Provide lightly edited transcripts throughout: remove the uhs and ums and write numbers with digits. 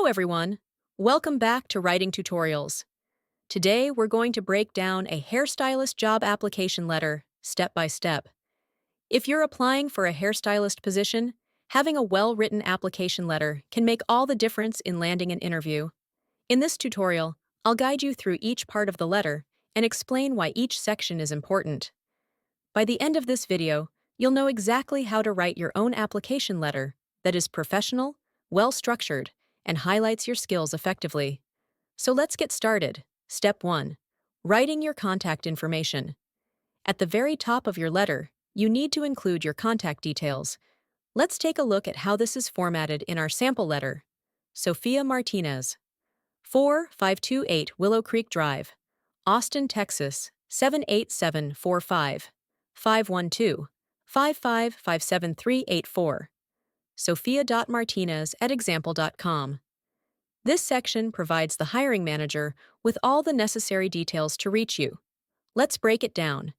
everyone. Welcome back to Writing Tutorials. Today we're going to break down a hairstylist job application letter step by step. If you're applying for a hairstylist position, having a well-written application letter can make all the difference in landing an interview. In this tutorial, I'll guide you through each part of the letter and explain why each section is important. By the end of this video, you'll know exactly how to write your own application letter that is professional, well-structured, and highlights your skills effectively. So let's get started. Step 1. Writing your contact information. At the very top of your letter, you need to include your contact details. Let's take a look at how this is formatted in our sample letter. Sophia Martinez, 4528 Willow Creek Drive, Austin, Texas, 78745, 512-5557384. Sophia.martinez@example.com. This section provides the hiring manager with all the necessary details to reach you. Let's break it down.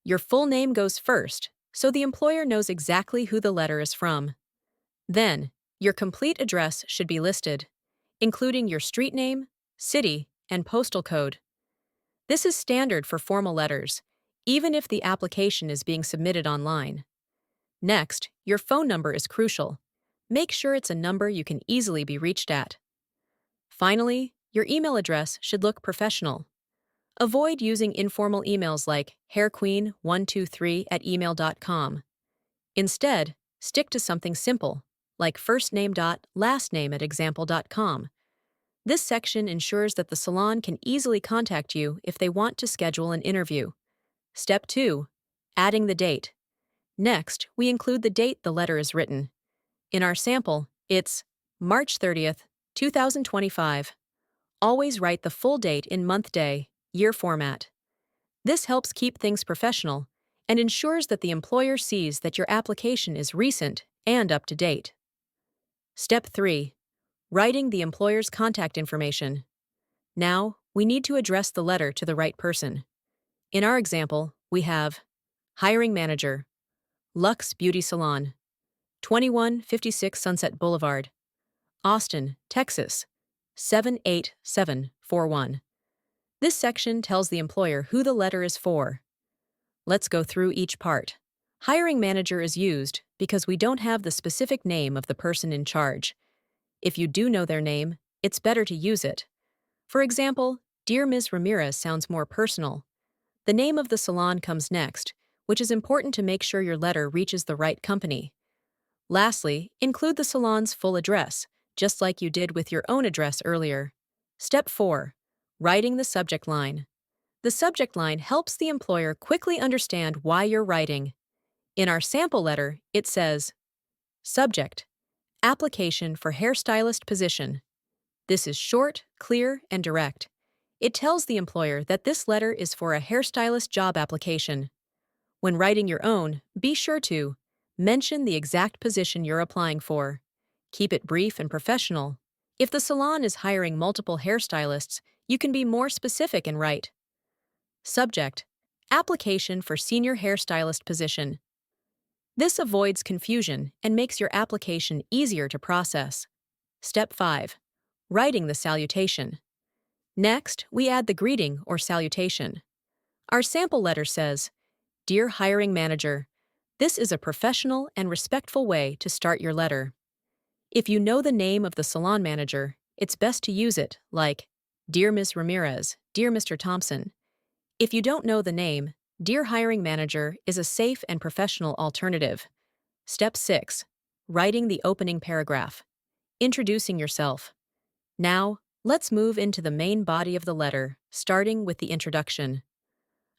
Your full name goes first, so the employer knows exactly who the letter is from. Then, your complete address should be listed, including your street name, city, and postal code. This is standard for formal letters, even if the application is being submitted online. Next, your phone number is crucial. Make sure it's a number you can easily be reached at. Finally, your email address should look professional. Avoid using informal emails like hairqueen123@email.com. Instead, stick to something simple, like firstname.lastname@example.com. This section ensures that the salon can easily contact you if they want to schedule an interview. Step 2. Adding the date. Next, we include the date the letter is written. In our sample, it's March 30th, 2025. Always write the full date in month, day, year format. This helps keep things professional and ensures that the employer sees that your application is recent and up to date. Step 3. Writing the employer's contact information. Now, we need to address the letter to the right person. In our example, we have Hiring Manager, Luxe Beauty Salon, 2156 Sunset Boulevard, Austin, Texas, 78741. This section tells the employer who the letter is for. Let's go through each part. Hiring Manager is used because we don't have the specific name of the person in charge. If you do know their name, it's better to use it. For example, Dear Ms. Ramirez sounds more personal. The name of the salon comes next, which is important to make sure your letter reaches the right company. Lastly, include the salon's full address, just like you did with your own address earlier. Step 4. Writing the subject line. The subject line helps the employer quickly understand why you're writing. In our sample letter, it says, Subject: Application for hairstylist position. This is short, clear, and direct. It tells the employer that this letter is for a hairstylist job application. When writing your own, be sure to mention the exact position you're applying for. Keep it brief and professional. If the salon is hiring multiple hairstylists, you can be more specific and write. Subject: Application for senior hairstylist position. This avoids confusion and makes your application easier to process. Step 5. Writing the salutation. Next, we add the greeting or salutation. Our sample letter says, Dear Hiring Manager, this is a professional and respectful way to start your letter. If you know the name of the salon manager, it's best to use it, like Dear Ms. Ramirez, Dear Mr. Thompson. If you don't know the name, Dear Hiring Manager is a safe and professional alternative. Step 6. Writing the opening paragraph. Introducing yourself. Now, let's move into the main body of the letter, starting with the introduction.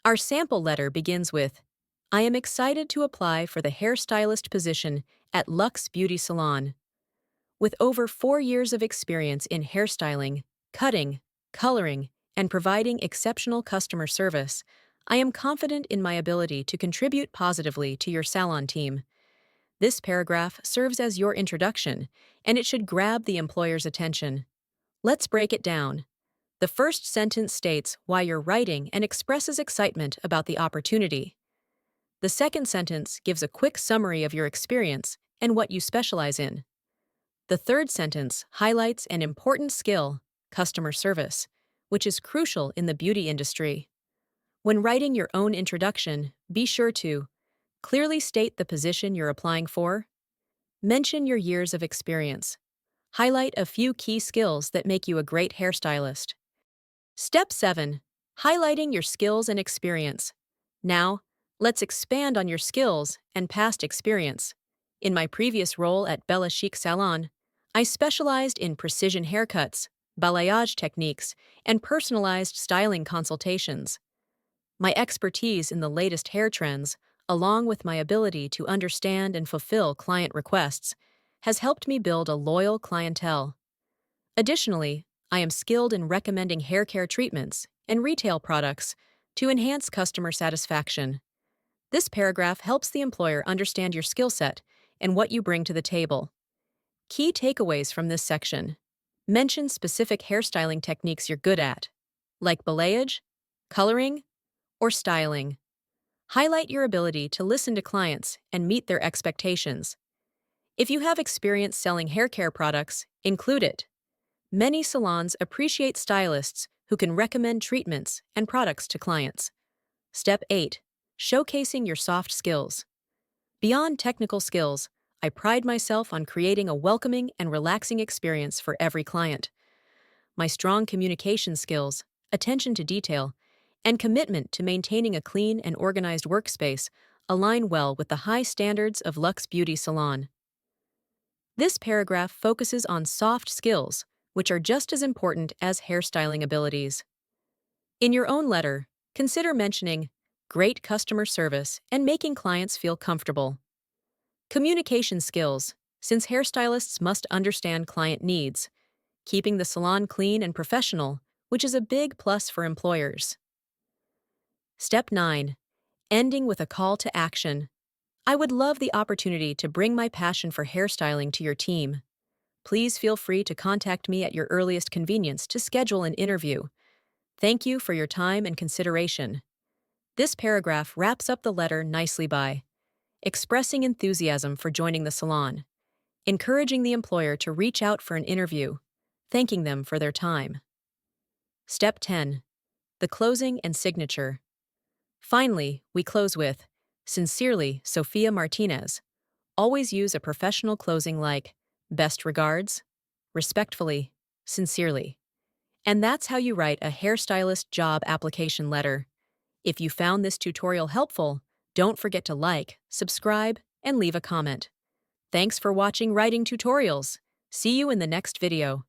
Our sample letter begins with, I am excited to apply for the hairstylist position at Luxe Beauty Salon. With over 4 years of experience in hairstyling, cutting, coloring, and providing exceptional customer service, I am confident in my ability to contribute positively to your salon team. This paragraph serves as your introduction, and it should grab the employer's attention. Let's break it down. The first sentence states why you're writing and expresses excitement about the opportunity. The second sentence gives a quick summary of your experience and what you specialize in. The third sentence highlights an important skill, customer service, which is crucial in the beauty industry. When writing your own introduction, be sure to clearly state the position you're applying for, mention your years of experience, highlight a few key skills that make you a great hairstylist. Step 7. Highlighting your skills and experience. Now, let's expand on your skills and past experience. In my previous role at Bella Chic Salon, I specialized in precision haircuts, balayage techniques, and personalized styling consultations. My expertise in the latest hair trends, along with my ability to understand and fulfill client requests, has helped me build a loyal clientele. Additionally, I am skilled in recommending hair care treatments and retail products to enhance customer satisfaction. This paragraph helps the employer understand your skill set and what you bring to the table. Key takeaways from this section. Mention specific hairstyling techniques you're good at, like balayage, coloring, or styling. Highlight your ability to listen to clients and meet their expectations. If you have experience selling hair care products, include it. Many salons appreciate stylists who can recommend treatments and products to clients. Step 8. Showcasing your soft skills. Beyond technical skills, I pride myself on creating a welcoming and relaxing experience for every client. My strong communication skills, attention to detail, and commitment to maintaining a clean and organized workspace align well with the high standards of Luxe Beauty Salon. This paragraph focuses on soft skills, which are just as important as hairstyling abilities. In your own letter, consider mentioning great customer service and making clients feel comfortable. Communication skills, since hairstylists must understand client needs, keeping the salon clean and professional, which is a big plus for employers. Step 9. Ending with a call to action. I would love the opportunity to bring my passion for hairstyling to your team. Please feel free to contact me at your earliest convenience to schedule an interview. Thank you for your time and consideration. This paragraph wraps up the letter nicely by expressing enthusiasm for joining the salon, encouraging the employer to reach out for an interview, thanking them for their time. Step 10. The closing and signature. Finally, we close with, Sincerely, Sophia Martinez. Always use a professional closing like, Best regards, respectfully, sincerely. And that's how you write a hairstylist job application letter. If you found this tutorial helpful, don't forget to like, subscribe, and leave a comment. Thanks for watching Writing Tutorials. See you in the next video.